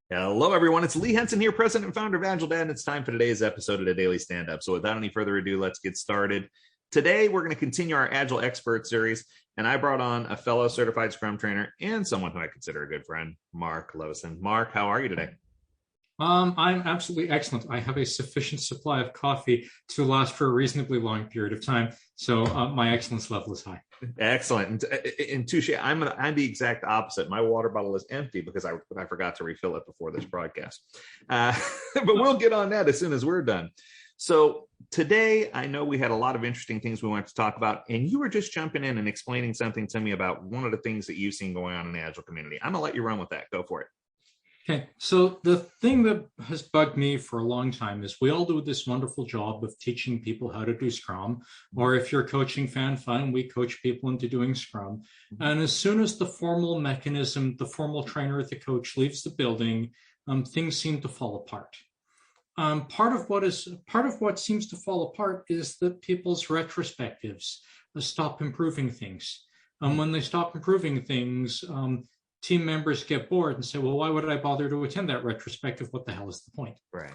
Hello, everyone. It's Lee Henson here, president and founder of Agile Dad, and it's time for today's episode of the Daily Stand-Up. So without any further ado, let's get started. Today, we're going to continue our Agile Expert series, and I brought on a fellow certified Scrum trainer and someone who I consider a good friend, Mark Levison. Mark, how are you today? I'm absolutely excellent. I have a sufficient supply of coffee to last for a reasonably long period of time, so my excellence level is high. Excellent. And touche, I'm the exact opposite. My water bottle is empty because I forgot to refill it before this broadcast. But we'll get on that as soon as we're done. So today, I know we had a lot of interesting things we wanted to talk about, and you were just jumping in and explaining something to me about one of the things that you've seen going on in the Agile community. I'm going to let you run with that. Go for it. Okay, so the thing that has bugged me for a long time is we all do this wonderful job of teaching people how to do Scrum, or if you're a coaching fan, fine, we coach people into doing Scrum. And as soon as the formal mechanism, the formal trainer, the coach leaves the building, things seem to fall apart. Part of what seems to fall apart is that people's retrospectives stop improving things. When they stop improving things, team members get bored and say, well, why would I bother to attend that retrospective? What the hell is the point? Right.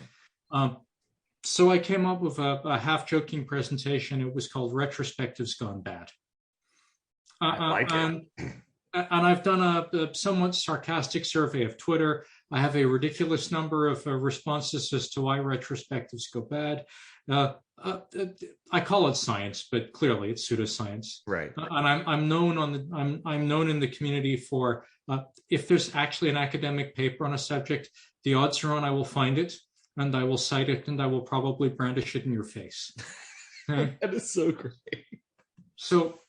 So I came up with a half-joking presentation. It was called Retrospectives Gone Bad. I like it. And I've done a somewhat sarcastic survey of Twitter. I have a ridiculous number of responses as to why retrospectives go bad. I call it science, but clearly it's pseudoscience. Right. And I'm known in the community for if there's actually an academic paper on a subject, the odds are on I will find it and I will cite it and I will probably brandish it in your face. Okay? That is so great. So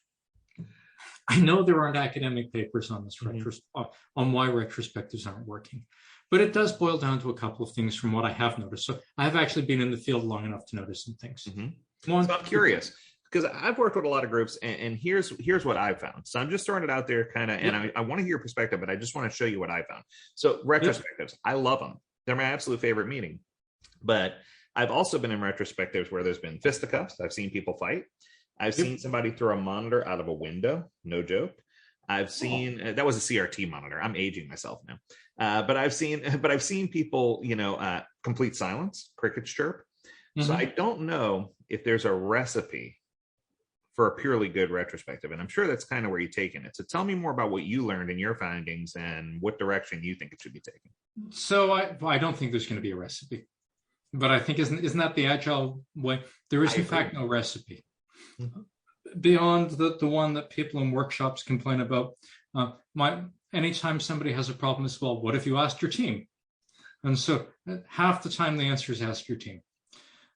I know there aren't academic papers on this on why retrospectives aren't working, but it does boil down to a couple of things from what I have noticed. So I have actually been in the field long enough to notice some things. One, so I'm curious because I've worked with a lot of groups, and here's what I've found. So I'm just throwing it out there, kind of, and I want to hear your perspective, but I just want to show you what I found. So retrospectives, I love them. They're my absolute favorite meeting. But I've also been in retrospectives where there's been fisticuffs. I've seen people fight. I've seen somebody throw a monitor out of a window. No joke. I've seen that was a CRT monitor. I'm aging myself now. But I've seen people, complete silence, crickets chirp. So I don't know if there's a recipe for a purely good retrospective. And I'm sure that's kind of where you're taking it. So tell me more about what you learned in your findings and what direction you think it should be taken. So I don't think there's going to be a recipe. But I think isn't that the Agile way? There is in fact no recipe. Beyond the one that people in workshops complain about. Anytime somebody has a problem as well, what if you asked your team? And so half the time the answer is ask your team.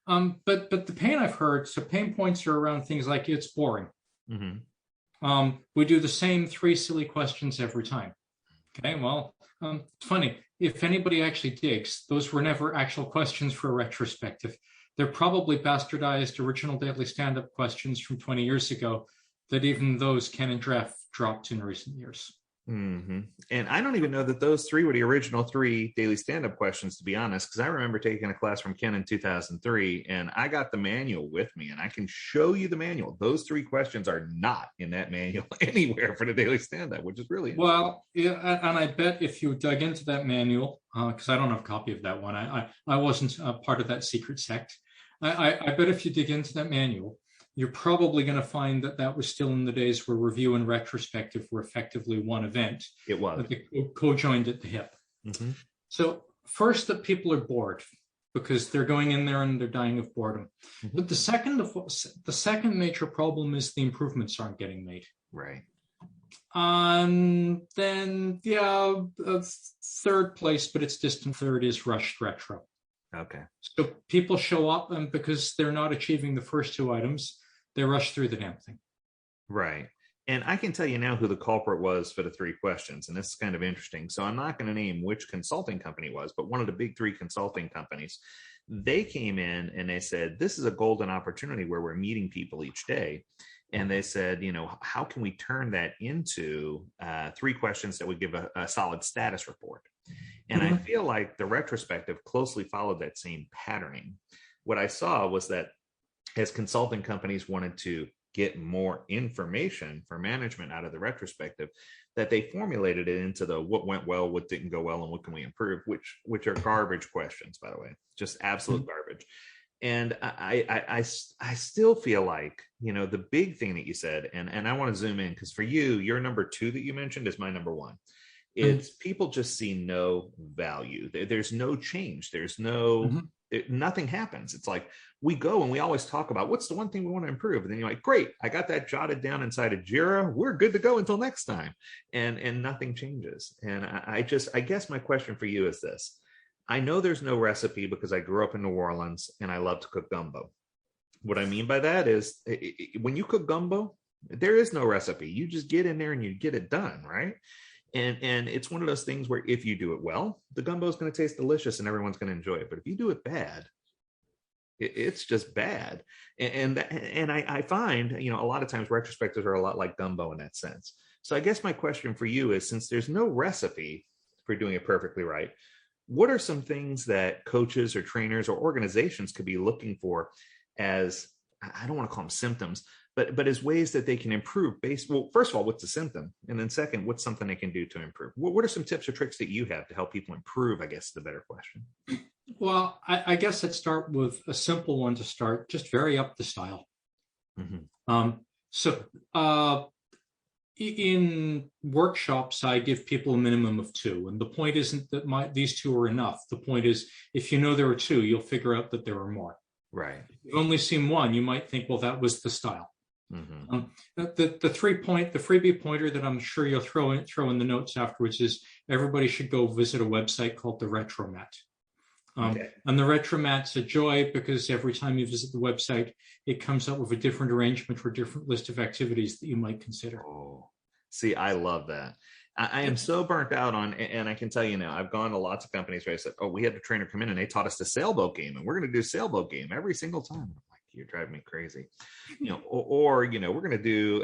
But the pain I've heard, so pain points are around things like it's boring. We do the same 3 silly questions every time. Okay, well, it's funny. If anybody actually digs, those were never actual questions for a retrospective. They're probably bastardized original Daily Stand-Up questions from 20 years ago that even those Ken and Jeff dropped in recent years. And I don't even know that those 3 were the original 3 Daily Stand-Up questions, to be honest, because I remember taking a class from Ken in 2003, and I got the manual with me, and I can show you the manual. Those 3 questions are not in that manual anywhere for the Daily Stand-Up, which is really interesting. Well, yeah, and I bet if you dug into that manual, because I don't have a copy of that one, I wasn't part of that secret sect. I bet if you dig into that manual, you're probably going to find that was still in the days where review and retrospective were effectively one event. It was. They co-joined at the hip. So first, that people are bored because they're going in there and they're dying of boredom. But the second major problem is the improvements aren't getting made. Right. Then, third place, but it's distant third, is rushed retro. Okay. So people show up, and because they're not achieving the first 2 items, they rush through the damn thing. Right. And I can tell you now who the culprit was for the 3 questions. And this is kind of interesting. So I'm not going to name which consulting company it was, but one of the big 3 consulting companies, they came in and they said, this is a golden opportunity where we're meeting people each day. And they said, how can we turn that into 3 questions that would give a solid status report? And I feel like the retrospective closely followed that same patterning. What I saw was that as consulting companies wanted to get more information for management out of the retrospective, that they formulated it into the what went well, what didn't go well, and what can we improve, which are garbage questions, by the way, just absolute garbage. And I still feel like, the big thing that you said, and I want to zoom in, because for you, your number 2 that you mentioned is my number 1. It's people just see no value. There's no change. There's no, nothing happens. It's like we go and we always talk about what's the one thing we want to improve. And then you're like, great, I got that jotted down inside of Jira. We're good to go until next time. And nothing changes. And I guess my question for you is this. I know there's no recipe because I grew up in New Orleans and I love to cook gumbo. What I mean by that is when you cook gumbo, there is no recipe. You just get in there and you get it done, right? And it's one of those things where if you do it well, the gumbo is going to taste delicious and everyone's going to enjoy it. But if you do it bad, it's just bad. And I find, a lot of times retrospectives are a lot like gumbo in that sense. So I guess my question for you is, since there's no recipe for doing it perfectly right, what are some things that coaches or trainers or organizations could be looking for as, I don't want to call them symptoms, but as ways that they can improve well, first of all, what's the symptom? And then second, what's something they can do to improve? What are some tips or tricks that you have to help people improve, I guess, is the better question. Well, I guess I'd start with a simple one to start, just vary up the style. In workshops, I give people a minimum of 2. And the point isn't that these 2 are enough. The point is, if you know there are 2, you'll figure out that there are more. Right. If you've only seen 1, you might think, well, that was the style. The freebie pointer that I'm sure you'll throw in the notes afterwards is everybody should go visit a website called the Retromat. And the Retromat's a joy because every time you visit the website, it comes up with a different arrangement for a different list of activities that you might consider. Oh, see, I love that. I am so burnt out on, and I can tell you now, I've gone to lots of companies where I said, oh, we had a trainer come in and they taught us the sailboat game and we're going to do sailboat game every single time. I'm like, you're driving me crazy. Or we're going to do,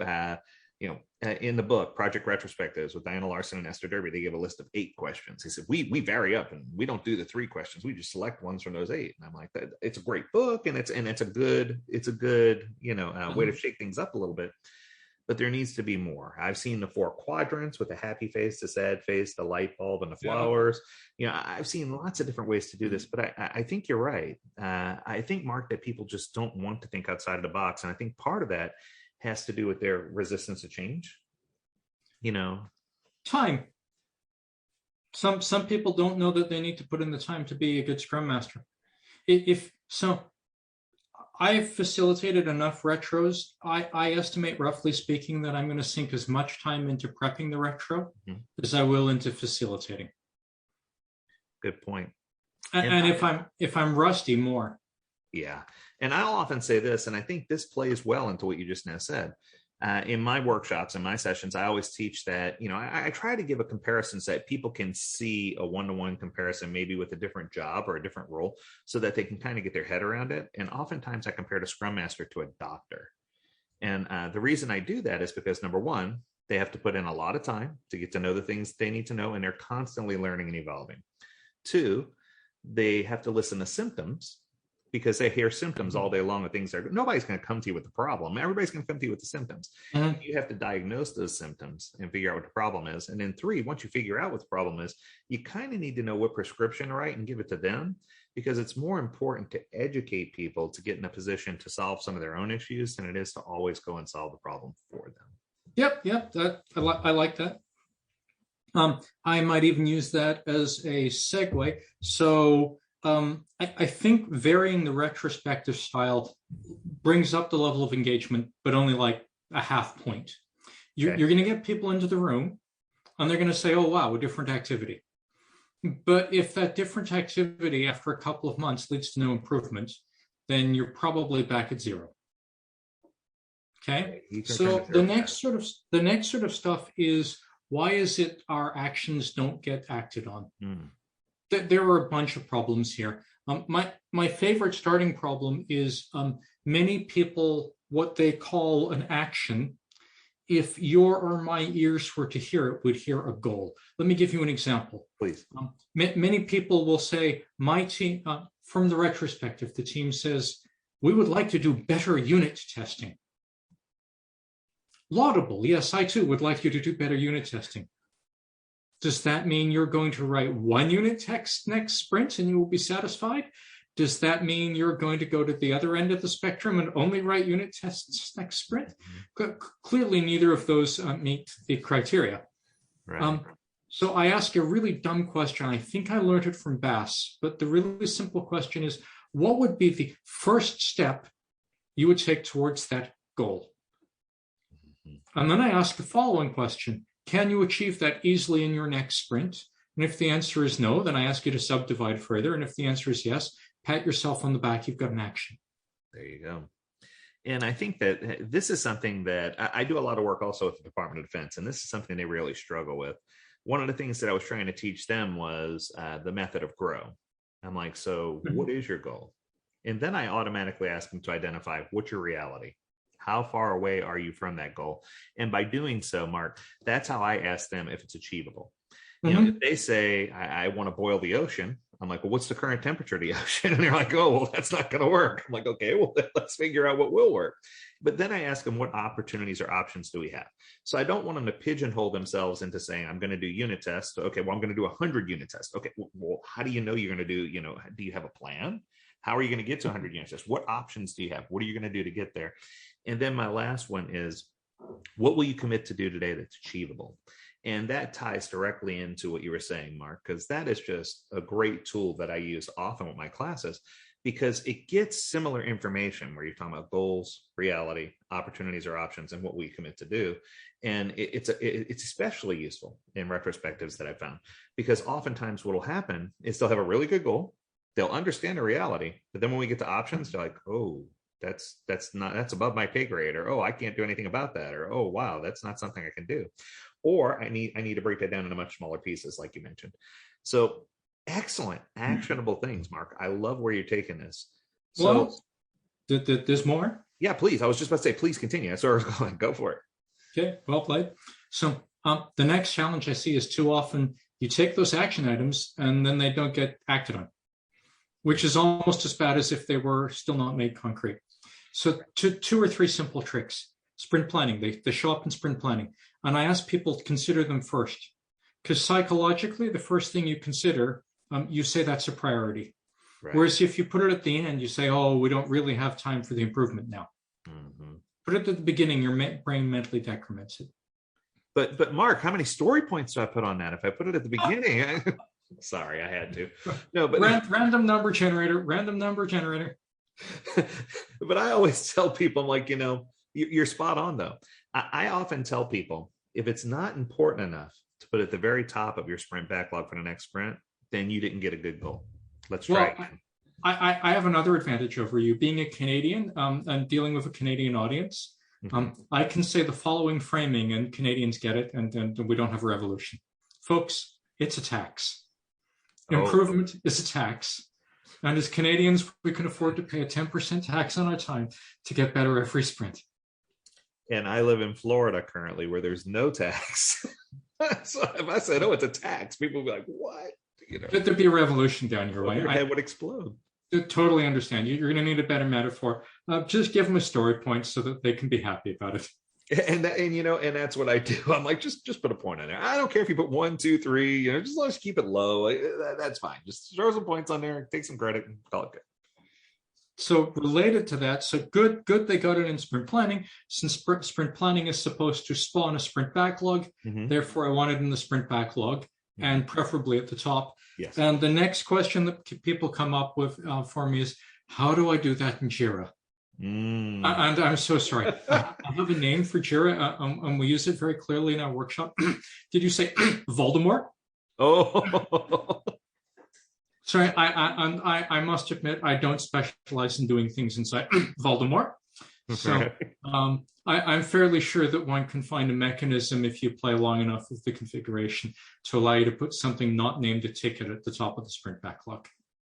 in the book, Project Retrospectives with Diana Larson and Esther Derby, they give a list of 8 questions. They said, we vary up and we don't do the 3 questions. We just select ones from those 8. And I'm like, it's a great book. And it's a good, way to shake things up a little bit. But there needs to be more. I've seen the 4 quadrants with the happy face, the sad face, the light bulb, and the flowers. I've seen lots of different ways to do this, but I think you're right. I think, Mark, that people just don't want to think outside of the box. And I think part of that has to do with their resistance to change. Time. Some people don't know that they need to put in the time to be a good Scrum Master. I've facilitated enough retros. I estimate, roughly speaking, that I'm going to sink as much time into prepping the retro as I will into facilitating. Good point. And if I'm rusty, more. Yeah. And I'll often say this, and I think this plays well into what you just now said. In my workshops and my sessions, I always teach that, I try to give a comparison so that people can see a one-to-one comparison, maybe with a different job or a different role, so that they can kind of get their head around it. And oftentimes I compare a Scrum Master to a doctor. And the reason I do that is because, number one, they have to put in a lot of time to get to know the things they need to know, and they're constantly learning and evolving. 2, they have to listen to symptoms, because they hear symptoms all day long of things nobody's going to come to you with the problem. Everybody's going to come to you with the symptoms. You have to diagnose those symptoms and figure out what the problem is. And then 3, once you figure out what the problem is, you kind of need to know what prescription to write and give it to them, because it's more important to educate people to get in a position to solve some of their own issues than it is to always go and solve the problem for them. Yep. I like that. I might even use that as a segue. So I think varying the retrospective style brings up the level of engagement, but only like a half point. You're going to get people into the room and they're going to say, oh, wow, a different activity. But if that different activity after a couple of months leads to no improvement, then you're probably back at 0. Okay. So the next sort of stuff is, why is it our actions don't get acted on? There are a bunch of problems here. My favorite starting problem is many people, what they call an action, if your or my ears were to hear it, would hear a goal. Let me give you an example. Please. Many people will say, my team, from the retrospective, the team says, we would like to do better unit testing. Laudable. Yes, I too would like you to do better unit testing. Does that mean you're going to write one unit test next sprint and you will be satisfied? Does that mean you're going to go to the other end of the spectrum and only write unit tests next sprint? Clearly, neither of those meet the criteria. Right. So I ask a really dumb question. I think I learned it from Bass, but the really simple question is, what would be the first step you would take towards that goal? And then I ask the following question. Can you achieve that easily in your next sprint? And if the answer is no, then I ask you to subdivide further. And if the answer is yes, pat yourself on the back. You've got an action. There you go. And I think that this is something that I do a lot of work also with the Department of Defense, and this is something they really struggle with. One of the things that I was trying to teach them was the method of grow. I'm like, so what is your goal? And then I automatically ask them to identify what's your reality. How far away are you from that goal? And by doing so, Mark, that's how I ask them if it's achievable. You know, if they say, I want to boil the ocean, I'm like, well, what's the current temperature of the ocean? And they're like, oh, well, that's not going to work. I'm like, okay, well, let's figure out what will work. But then I ask them, what opportunities or options do we have? So I don't want them to pigeonhole themselves into saying, I'm going to do unit tests. Okay, well, I'm going to do 100 unit tests. Okay, well, how do you know you're going to do, do you have a plan? How are you going to get to 100 unit tests? What options do you have? What are you going to do to get there? And then my last one is, what will you commit to do today that's achievable? And that ties directly into what you were saying, Mark, because that is just a great tool that I use often with my classes, because it gets similar information where you're talking about goals, reality, opportunities or options, and what we commit to do. And it's especially useful in retrospectives that I found, because oftentimes what will happen is they'll have a really good goal, they'll understand the reality, but then when we get to options, they're like, oh, that's above my pay grade, or oh, I can't do anything about that, or oh, wow, that's not something I can do. Or I need to break that down into much smaller pieces, like you mentioned. So excellent, actionable things, Mark. I love where you're taking this. So, well, there's more? Yeah, please. I was just about to say, please continue. That's where I was going. Go for it. Okay, well played. So the next challenge I see is too often you take those action items and then they don't get acted on, which is almost as bad as if they were still not made concrete. So two or three simple tricks. Sprint planning, they show up in sprint planning. And I ask people to consider them first, because psychologically, the first thing you consider, you say that's a priority. Right. Whereas if you put it at the end, you say, oh, we don't really have time for the improvement now. Mm-hmm. Put it at the beginning, your brain mentally decrements it. But Mark, how many story points do I put on that? If I put it at the beginning, sorry, I had to. No, but random number generator. But I always tell people, I'm like, you're spot on, though. I often tell people, if it's not important enough to put at the very top of your sprint backlog for the next sprint, then you didn't get a good goal. Let's try it. I have another advantage over you. Being a Canadian and dealing with a Canadian audience, I can say the following framing, and Canadians get it, and we don't have a revolution. Folks, it's a tax. Improvement is a tax. And as Canadians, we can afford to pay a 10% tax on our time to get better every sprint. And I live in Florida currently, where there's no tax. So if I said, oh, it's a tax, people would be like, what? There'd be a revolution down your way. Your head would explode. I totally understand. You're going to need a better metaphor. Just give them a story point so that they can be happy about it. And that's what I do. I'm like, just put a point on there. I don't care if you put 1, 2, 3, just let's keep it low. That's fine. Just throw some points on there, take some credit, and call it good. So related to that, so good, they got it in sprint planning. Since sprint planning is supposed to spawn a sprint backlog, therefore I want it in the sprint backlog, and preferably at the top. Yes. And the next question that people come up with for me is, how do I do that in Jira? And I'm so sorry. I have a name for Jira, and we use it very clearly in our workshop. Did you say Voldemort? Oh. Sorry, I must admit I don't specialize in doing things inside Voldemort. So I'm fairly sure that one can find a mechanism, if you play long enough with the configuration, to allow you to put something not named a ticket at the top of the sprint backlog.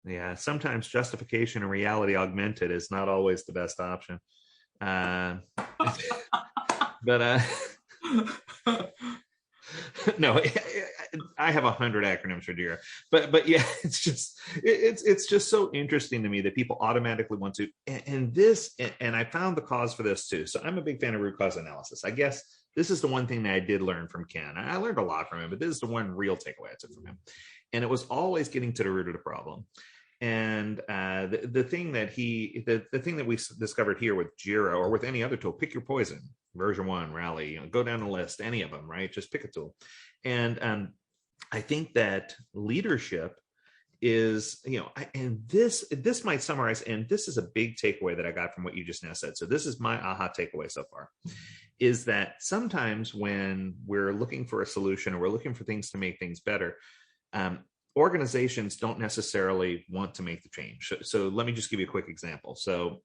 Yeah, sometimes justification and reality augmented is not always the best option. No, I have 100 acronyms for Jira, but yeah, it's just so interesting to me that people automatically want to, and this, and I found the cause for this too. So I'm a big fan of root cause analysis. I guess this is the one thing that I did learn from Ken. I learned a lot from him, but this is the one real takeaway I took from him, and it was always getting to the root of the problem. And the thing that the thing that we discovered here with Jira or with any other tool, pick your poison, version 1, Rally, go down the list, any of them, right? Just pick a tool. And I think that leadership is, and this might summarize, and this is a big takeaway that I got from what you just now said. So this is my aha takeaway so far, is that sometimes when we're looking for a solution or we're looking for things to make things better, organizations don't necessarily want to make the change. So let me just give you a quick example. So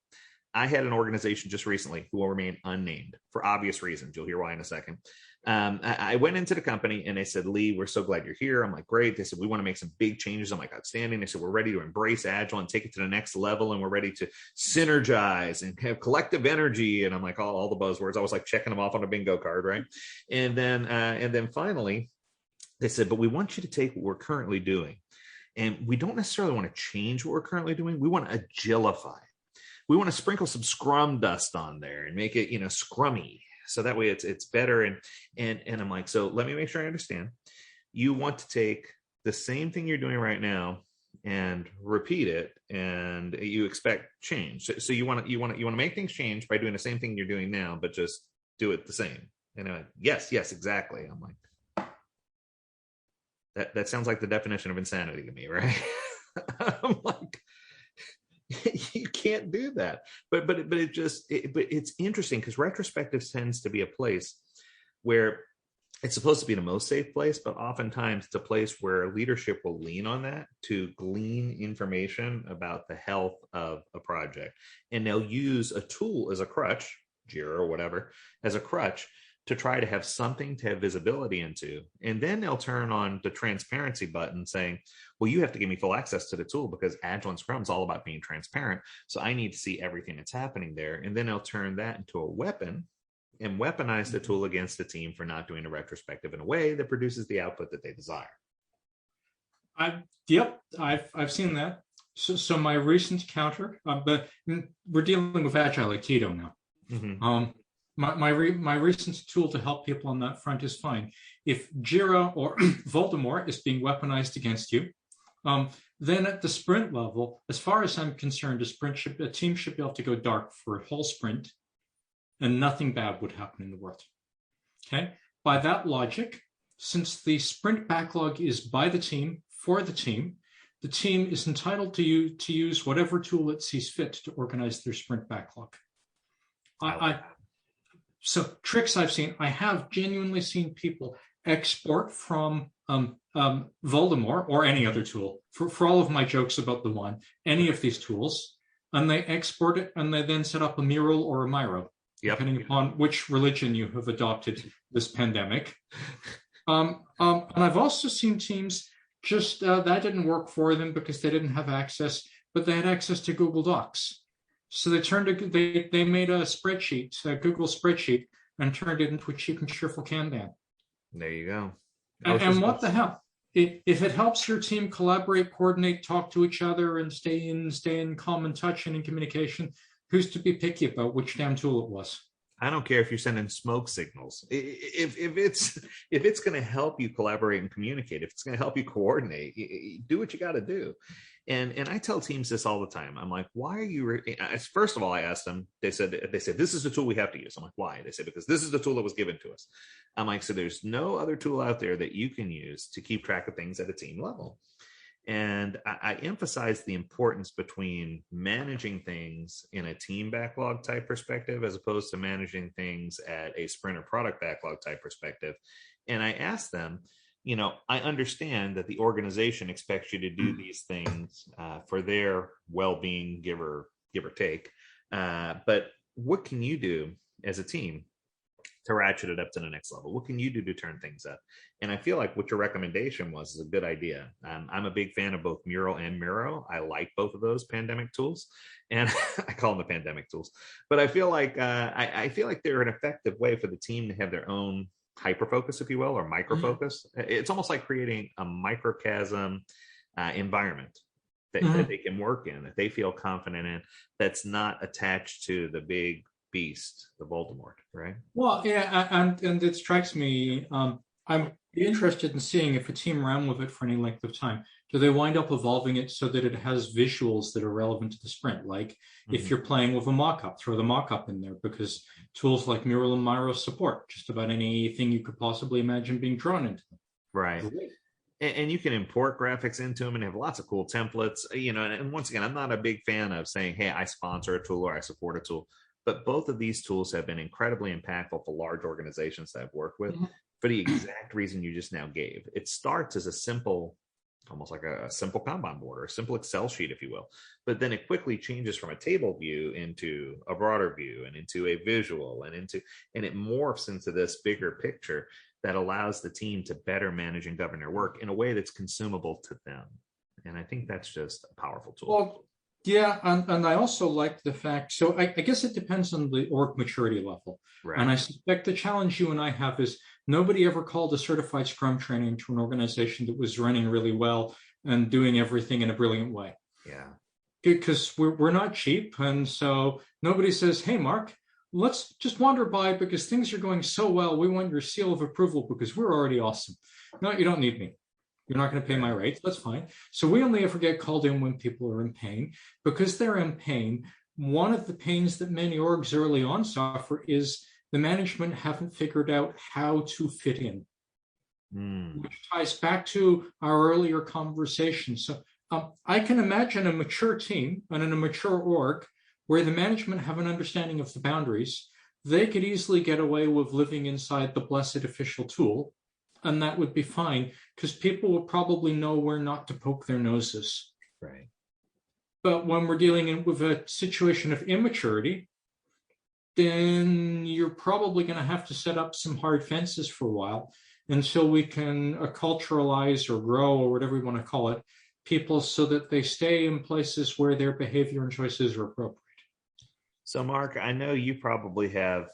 I had an organization just recently who will remain unnamed for obvious reasons. You'll hear why in a second. I went into the company and they said, Lee, we're so glad you're here. I'm like, great. They said, we want to make some big changes. I'm like, outstanding. They said, we're ready to embrace Agile and take it to the next level. And we're ready to synergize and have collective energy. And I'm like, all the buzzwords. I was like checking them off on a bingo card, right? And then finally, they said, but we want you to take what we're currently doing. And we don't necessarily want to change what we're currently doing. We want to agilify. We want to sprinkle some Scrum dust on there and make it, scrummy. So that way it's better. And I'm like, so let me make sure I understand. You want to take the same thing you're doing right now and repeat it, and you expect change. So you want to make things change by doing the same thing you're doing now, but just do it the same. And I'm like, yes, exactly. I'm like, that sounds like the definition of insanity to me, right? I'm like, you can't do that. But it's interesting because retrospectives tends to be a place where it's supposed to be the most safe place, but oftentimes it's a place where leadership will lean on that to glean information about the health of a project. And they'll use a tool as a crutch, Jira or whatever, as a crutch to try to have something to have visibility into. And then they'll turn on the transparency button saying, well, you have to give me full access to the tool because Agile and Scrum is all about being transparent. So I need to see everything that's happening there. And then they'll turn that into a weapon and weaponize the tool against the team for not doing a retrospective in a way that produces the output that they desire. I've seen that. So my recent counter, but we're dealing with Agile like Tito now. Mm-hmm. My recent tool to help people on that front is fine. If Jira or Voldemort is being weaponized against you, then at the sprint level, as far as I'm concerned, a team should be able to go dark for a whole sprint, and nothing bad would happen in the world. Okay. By that logic, since the sprint backlog is by the team for the team is entitled to use whatever tool it sees fit to organize their sprint backlog. So tricks I've seen, I have genuinely seen people export from Voldemort or any other tool, for all of my jokes about the one, any of these tools, and they export it and they then set up a mural or a Miro, depending upon which religion you have adopted this pandemic. And I've also seen teams just, that didn't work for them because they didn't have access, but they had access to Google Docs. So they made a spreadsheet, a Google spreadsheet, and turned it into a cheap and cheerful Kanban. There you go. And what the hell? If it helps your team collaborate, coordinate, talk to each other, and stay in common touch and in communication, who's to be picky about which damn tool it was? I don't care if you're sending smoke signals. If it's going to help you collaborate and communicate, if it's going to help you coordinate, do what you got to do. And I tell teams this all the time. I'm like, why are you? First of all, I asked them. They said this is the tool we have to use. I'm like, why? They said because this is the tool that was given to us. I'm like, so there's no other tool out there that you can use to keep track of things at a team level. And I emphasize the importance between managing things in a team backlog type perspective as opposed to managing things at a sprint or product backlog type perspective. And I asked them, I understand that the organization expects you to do these things for their well-being, give or take. But what can you do as a team to ratchet it up to the next level? What can you do to turn things up? And I feel like what your recommendation was is a good idea. I'm a big fan of both Mural and Miro. I like both of those pandemic tools, and I call them the pandemic tools. But I feel like they're an effective way for the team to have their own hyper focus, if you will, or micro Mhm. focus. It's almost like creating a microcosm environment that Mhm. they can work in, that they feel confident in, that's not attached to the big beast, the Voldemort, right? Well, yeah, and it strikes me. I'm interested in seeing if a team ran with it for any length of time. Do they wind up evolving it so that it has visuals that are relevant to the sprint? Like if Mhm. you're playing with a mock-up, throw the mock-up in there because tools like Mural and Miro support just about anything you could possibly imagine being drawn into them. Right. Great. And you can import graphics into them and have lots of cool templates, and once again, I'm not a big fan of saying, hey, I sponsor a tool or I support a tool, but both of these tools have been incredibly impactful for large organizations that I've worked with Mhm. for the exact reason you just now gave. It starts as a simple, almost like a simple Kanban board or a simple Excel sheet, if you will, but then it quickly changes from a table view into a broader view and into a visual and it morphs into this bigger picture that allows the team to better manage and govern their work in a way that's consumable to them. And I think that's just a powerful tool. Well, yeah, and I also like the fact, so I guess it depends on the org maturity level. And Right. I suspect the challenge you and I have is nobody ever called a certified Scrum training to an organization that was running really well and doing everything in a brilliant way. Yeah. Because we're not cheap. And so nobody says, hey, Mark, let's just wander by because things are going so well. We want your seal of approval because we're already awesome. No, you don't need me. You're not going to pay my Right. rates. That's fine. So we only ever get called in when people are in pain. Because they're in pain, one of the pains that many orgs early on suffer is the management haven't figured out how to fit in, Mm. which ties back to our earlier conversation. So I can imagine a mature team and in a mature org where the management have an understanding of the boundaries. They could easily get away with living inside the blessed official tool, and that would be fine because people will probably know where not to poke their noses. Right. But when we're dealing with a situation of immaturity, then you're probably going to have to set up some hard fences for a while until we can acculturalize or grow or whatever we want to call it people so that they stay in places where their behavior and choices are appropriate. So, Mark, I know you probably have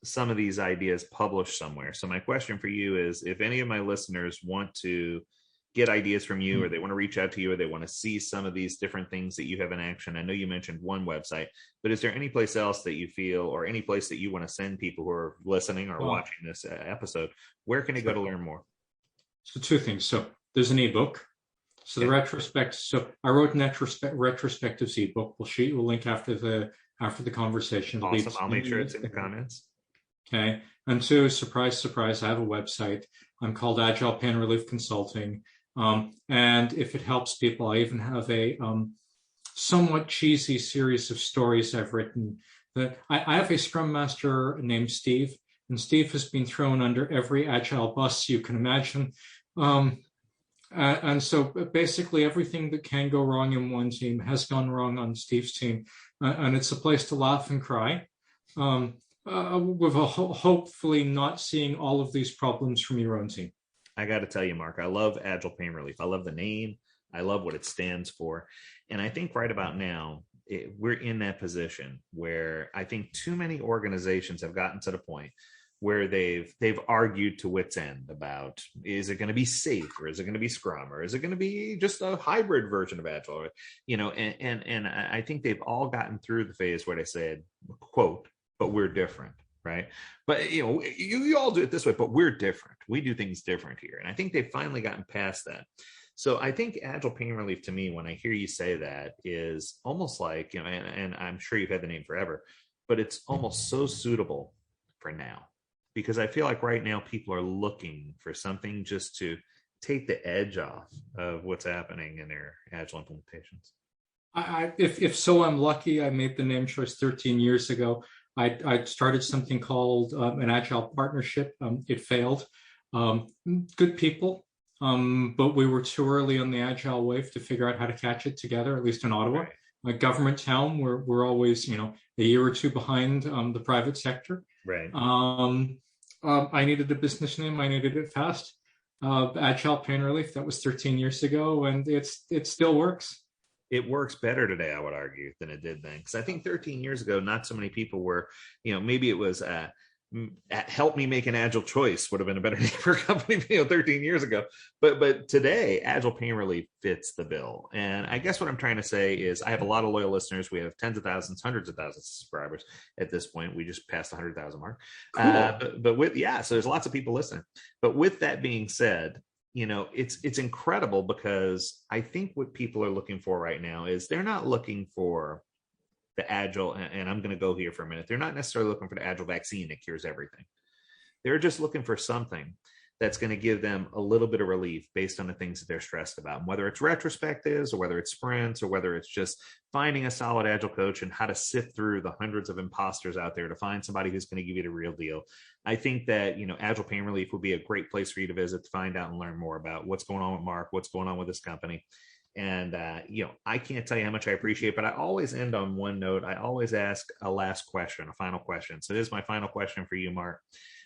some of these ideas published somewhere. So, my question for you is if any of my listeners want to get ideas from you, or they want to reach out to you, or they want to see some of these different things that you have in action, I know you mentioned one website, but is there any place else that you feel, or any place that you want to send people who are listening or Well, watching this episode? Where can they go sure. to learn more? So two things. So there's an ebook. So the Okay. retrospect. So I wrote an retrospectives ebook. We'll shoot you a link after the conversation. Awesome. I'll make sure it's in the comments. Okay. And two, surprise, surprise, I have a website. I'm called Agile Pain Relief Consulting. And if it helps people, I even have a somewhat cheesy series of stories I've written. That I have a Scrum Master named Steve, and Steve has been thrown under every Agile bus you can imagine. And so basically everything that can go wrong in one team has gone wrong on Steve's team. And it's a place to laugh and cry. With hopefully not seeing all of these problems from your own team. I got to tell you, Mark, I love Agile Pain Relief. I love the name. I love what it stands for. And I think right about now, we're in that position where I think too many organizations have gotten to the point where they've argued to wit's end about, is it going to be safe, or is it going to be Scrum, or is it going to be just a hybrid version of Agile? And I think they've all gotten through the phase where they said, quote, but we're different, right? But you all do it this way, but we're different. We do things different here. And I think they've finally gotten past that. So I think Agile Pain Relief, to me, when I hear you say that, is almost like, and I'm sure you've had the name forever, but it's almost so suitable for now, because I feel like right now people are looking for something just to take the edge off of what's happening in their Agile implementations. If so, I'm lucky. I made the name choice 13 years ago. I started something called an Agile partnership. It failed. Good people, but we were too early on the Agile wave to figure out how to catch it together, at least in Ottawa. Right. Like government town, we're always, a year or two behind the private sector. Right. I needed a business name. I needed it fast. Agile Pain Relief, that was 13 years ago, and it still works. It works better today, I would argue, than it did then. Because I think 13 years ago, not so many people were, maybe it was help me make an agile choice would have been a better name for a company 13 years ago. But today, Agile Pain Relief fits the bill. And I guess what I'm trying to say is I have a lot of loyal listeners. We have tens of thousands, hundreds of thousands of subscribers at this point. We just passed the 100,000 mark. Cool. So there's lots of people listening. But with that being said, it's incredible, because I think what people are looking for right now is they're not looking for the Agile, and I'm going to go here for a minute. They're not necessarily looking for the Agile vaccine that cures everything. They're just looking for something that's going to give them a little bit of relief based on the things that they're stressed about. And whether it's retrospectives, or whether it's sprints, or whether it's just finding a solid Agile coach and how to sift through the hundreds of imposters out there to find somebody who's going to give you the real deal. I think that, Agile Pain Relief would be a great place for you to visit to find out and learn more about what's going on with Mark, what's going on with this company. And, I can't tell you how much I appreciate it, but I always end on one note. I always ask a last question, a final question. So this is my final question for you, Mark.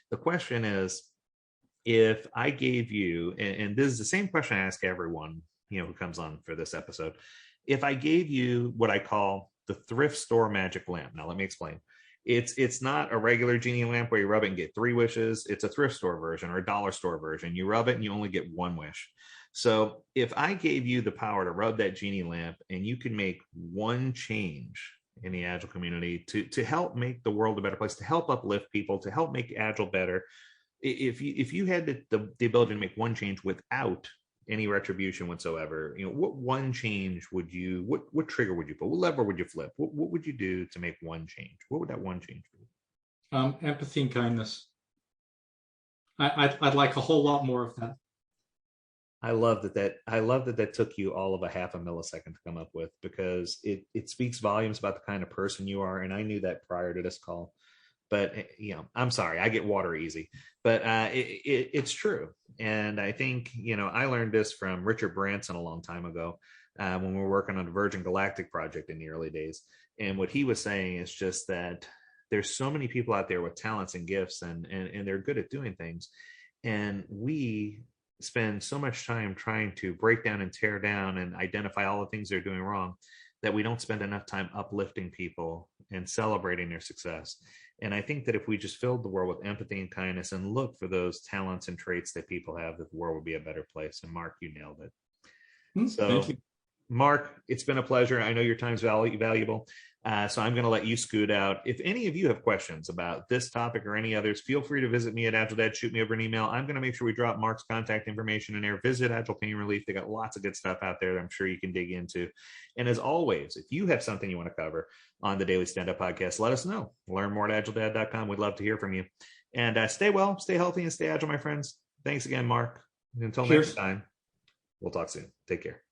The question is, if I gave you, and this is the same question I ask everyone, who comes on for this episode, if I gave you what I call the thrift store magic lamp. Now, let me explain. It's not a regular genie lamp where you rub it and get 3 wishes. It's a thrift store version or a dollar store version. You rub it and you only get 1 wish. So if I gave you the power to rub that genie lamp and you could make one change in the Agile community to help make the world a better place, to help uplift people, to help make Agile better, if you had the ability to make one change without any retribution whatsoever, what one change would you, what trigger would you put? What lever would you flip? What would you do to make one change? What would that one change be? Empathy and kindness. I'd like a whole lot more of that. I love that took you all of a half a millisecond to come up with, because it speaks volumes about the kind of person you are. And I knew that prior to this call, but I'm sorry, I get water easy, but it's true. And I think, I learned this from Richard Branson a long time ago, when we were working on the Virgin Galactic project in the early days. And what he was saying is just that there's so many people out there with talents and gifts, and they're good at doing things. And we spend so much time trying to break down and tear down and identify all the things they're doing wrong, that we don't spend enough time uplifting people and celebrating their success. And I think that if we just filled the world with empathy and kindness and look for those talents and traits that people have, that the world would be a better place. And Mark, you nailed it. So thank you. Mark, it's been a pleasure. I know your time's valuable. So I'm going to let you scoot out. If any of you have questions about this topic or any others, feel free to visit me at Agile Dad. Shoot me over an email. I'm going to make sure we drop Mark's contact information in there. Visit Agile Pain Relief. They got lots of good stuff out there that I'm sure you can dig into. And as always, if you have something you want to cover on the Daily Stand Up Podcast, let us know. Learn more at agiledad.com. We'd love to hear from you. And stay well, stay healthy, and stay agile, my friends. Thanks again, Mark. Until next time, we'll talk soon. Take care.